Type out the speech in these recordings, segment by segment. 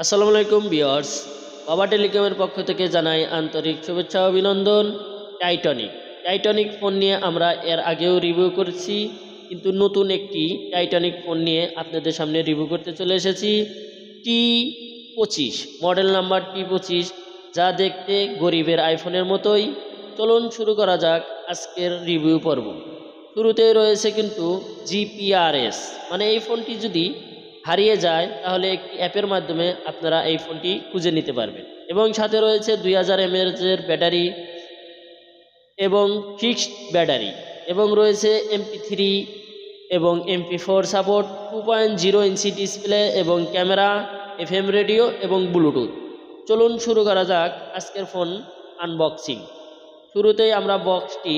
আসসালামু আলাইকুম ভিউয়ার্স, বাবা টেলিকমের পক্ষ থেকে জানাই আন্তরিক শুভেচ্ছা ও অভিনন্দন। টাইটানিক ফোন নিয়ে আমরা এর আগেও রিভিউ করেছি, কিন্তু নতুন একটি টাইটানিক ফোন নিয়ে আপনাদের সামনে রিভিউ করতে চলে এসেছি। T25 মডেল নাম্বার T25, যা দেখতে গরিবের আইফোনের মতোই। চলুন শুরু করা যাক আজকের রিভিউ পর্ব। শুরুতেই রয়েছে কিন্তু জিপিআরএস, মানে এই ফোনটি যদি হারিয়ে যায় তাহলে একটি অ্যাপের মাধ্যমে আপনারা এই ফোনটি খুঁজে নিতে পারবেন। এবং সাথে রয়েছে 2000 mAh ব্যাটারি এবং ফিক্সড ব্যাটারি, এবং রয়েছে MP3 এবং MP4 সাপোর্ট, 2.0 ইঞ্চি ডিসপ্লে এবং ক্যামেরা, FM রেডিও এবং ব্লুটুথ। চলুন শুরু করা যাক আজকের ফোন আনবক্সিং। শুরুতেই আমরা বক্সটি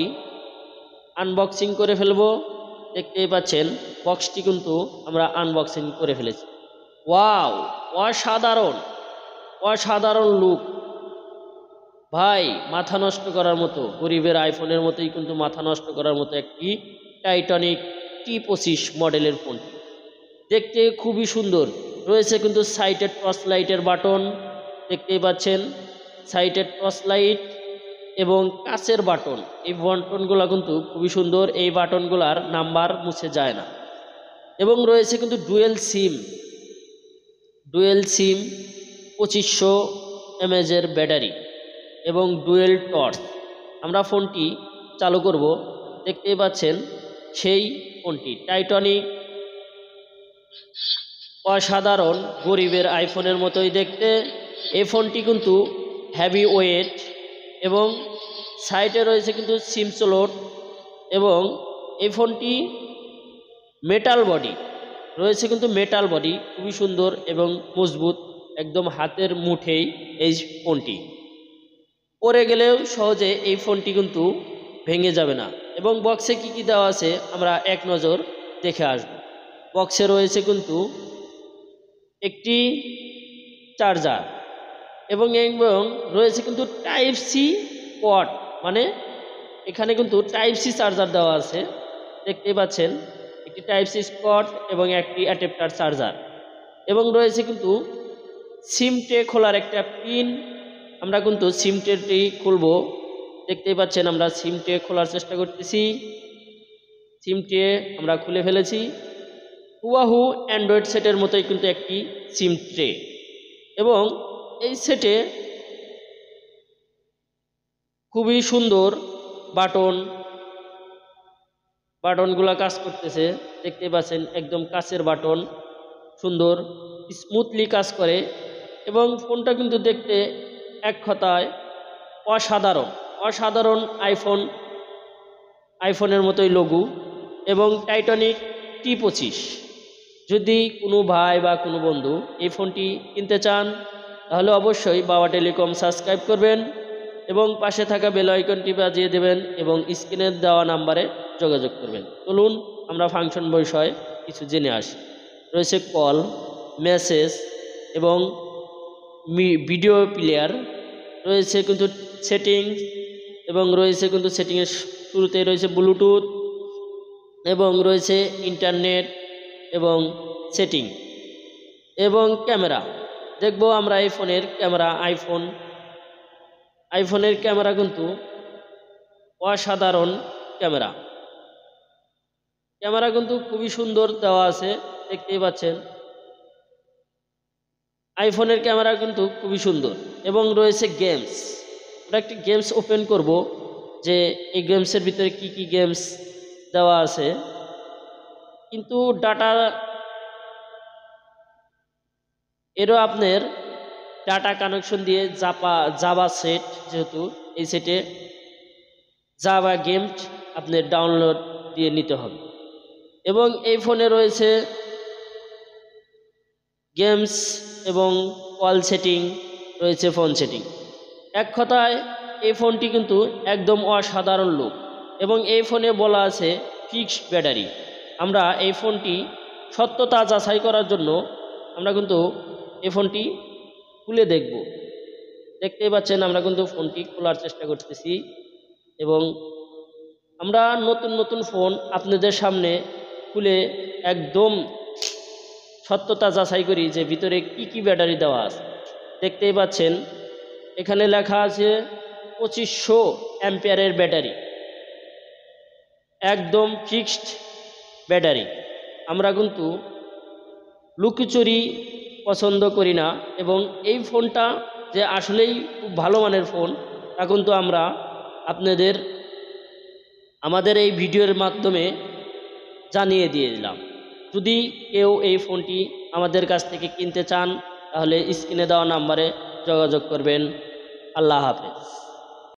আনবক্সিং করে ফেলবো। দেখতেই পাচ্ছেন বক্সটি কিন্তু আমরা আনবক্সিং করে ফেলেছি। ওয়াও, অসাধারণ লুক ভাই, মাথা নষ্ট করার মতো, গরিবের আইফোনের মতোই কিন্তু মাথা নষ্ট করার মতো একটি টাইটানিক T25 মডেলের ফোনটি দেখতে খুবই সুন্দর। রয়েছে কিন্তু সাইডের টর্চ লাইটের বাটন, দেখতেই পাচ্ছেন সাইডের টর্চ লাইট এবং কাচের বাটন। এই বাটনগুলো কিন্তু খুবই সুন্দর, এই বাটনগুলার নাম্বার মুছে যায় না। এবং রয়েছে কিন্তু ডুয়েল সিম 2500 mAh ব্যাটারি এবং ডুয়েল টর্চ। আমরা ফোনটি চালু করব, দেখতেই পাচ্ছেন সেই ফোনটি টাইটানিক, অসাধারণ, গরিবের আইফোনের মতোই দেখতে। এই ফোনটি কিন্তু হেভি ওয়েট এবং সাইডে রয়েছে কিন্তু সিম স্লট, এবং এই ফোনটি মেটাল বডি রয়েছে, কিন্তু মেটাল বডি খুবই সুন্দর এবং মজবুত, একদম হাতের মুঠেই এই ফোনটি। পরে গেলেও সহজে এই ফোনটি কিন্তু ভেঙে যাবে না। এবং বক্সে কি কি দেওয়া আছে আমরা এক নজর দেখে আসব। বক্সে রয়েছে কিন্তু একটি চার্জার এবং রয়েছে কিন্তু টাইপ সি পোর্ট, মানে এখানে কিন্তু টাইপ সি চার্জার দেওয়া আছে। দেখতেই পাচ্ছেন একটি টাইপ সি পোর্ট এবং একটি অ্যাডাপ্টার চার্জার, এবং রয়েছে কিন্তু সিম ট্রে খোলার একটা পিন। আমরা কিন্তু সিম ট্রেটি খুলবো, দেখতেই পাচ্ছেন আমরা সিম ট্রে খোলার চেষ্টা করতেছি। সিম ট্রে আমরা খুলে ফেলেছি। হুবাহু অ্যান্ড্রয়েড সেটের মতোই কিন্তু একটি সিম ট্রে, এবং এই সেটে খুবই সুন্দর বাটনগুলো কাজ করতেছে। দেখতে পাচ্ছেন একদম কাচের বাটন, সুন্দর স্মুথলি কাজ করে। এবং ফোনটা কিন্তু দেখতে এক কথায় অসাধারণ আইফোনের মতোই লোগো। এবং টাইটানিক T25, যদি কোনো ভাই বা কোনো বন্ধু এই ফোনটি কিনতে চান তাহলে অবশ্যই বাবা টেলিকম সাবস্ক্রাইব করবেন এবং পাশে থাকা বেল আইকনটি বাজিয়ে দেবেন এবং স্ক্রিনে দেওয়া নাম্বারে যোগাযোগ করবেন। চলুন আমরা ফাংশন বিষয়ে কিছু জেনে আসি। রয়েছে কল, মেসেজ এবং ভিডিও প্লেয়ার, রয়েছে কিন্তু সেটিংস, এবং রয়েছে কিন্তু সেটিংয়ের শুরুতে রয়েছে ব্লুটুথ, এবং রয়েছে ইন্টারনেট এবং সেটিং এবং ক্যামেরা। দেখব আমরা এই ফোনের ক্যামেরা। আইফোনের ক্যামেরা কিন্তু অসাধারণ ক্যামেরা কিন্তু খুবই সুন্দর দেওয়া আছে। দেখতেই পাচ্ছেন আইফোনের ক্যামেরা কিন্তু খুবই সুন্দর। এবং রয়েছে গেমস। আমরা একটি গেমস ওপেন করব, যে এই গেমসের ভিতরে কি কি গেমস দেওয়া আছে। কিন্তু ডাটা এরও আপনার ডাটা কানেকশন দিয়ে জাভা সেট, যেহেতু এই সেটে জাভা গেম আপনার ডাউনলোড দিয়ে নিতে হবে। এবং এই ফোনে রয়েছে গেমস এবং কল সেটিং, রয়েছে ফোন সেটিং। এক কথায় এই ফোনটি কিন্তু একদম অসাধারণ লুক। এবং এই ফোনে বলা আছে ফিক্সড ব্যাটারি। আমরা এই ফোনটি সত্যতা যাচাই করার জন্য আমরা কিন্তু এই ফোনটি খুলে দেখব। দেখতেই পাচ্ছেন আমরা কিন্তু ফোনটি খোলার চেষ্টা করতেছি, এবং আমরা নতুন ফোন আপনাদের সামনে খুলে একদম সত্যতা যাচাই করি যে ভিতরে কি কি ব্যাটারি দেওয়া আছে। দেখতেই পাচ্ছেন এখানে লেখা আছে 2500 অ্যাম্পিয়ারের ব্যাটারি, একদম ফিক্সড ব্যাটারি। আমরা কিন্তু লুকোচুরি পছন্দ করি না, এবং এই ফোনটা যে আসলেই খুব ভালো মানের ফোন তা কিন্তু আমরা আপনাদের আমাদের এই ভিডিওর মাধ্যমে জানিয়ে দিয়ে দিলাম। যদি কেউ এই ফোনটি আমাদের কাছ থেকে কিনতে চান তাহলে স্ক্রিনে দেওয়া নাম্বারে যোগাযোগ করবেন। আল্লাহ হাফেজ।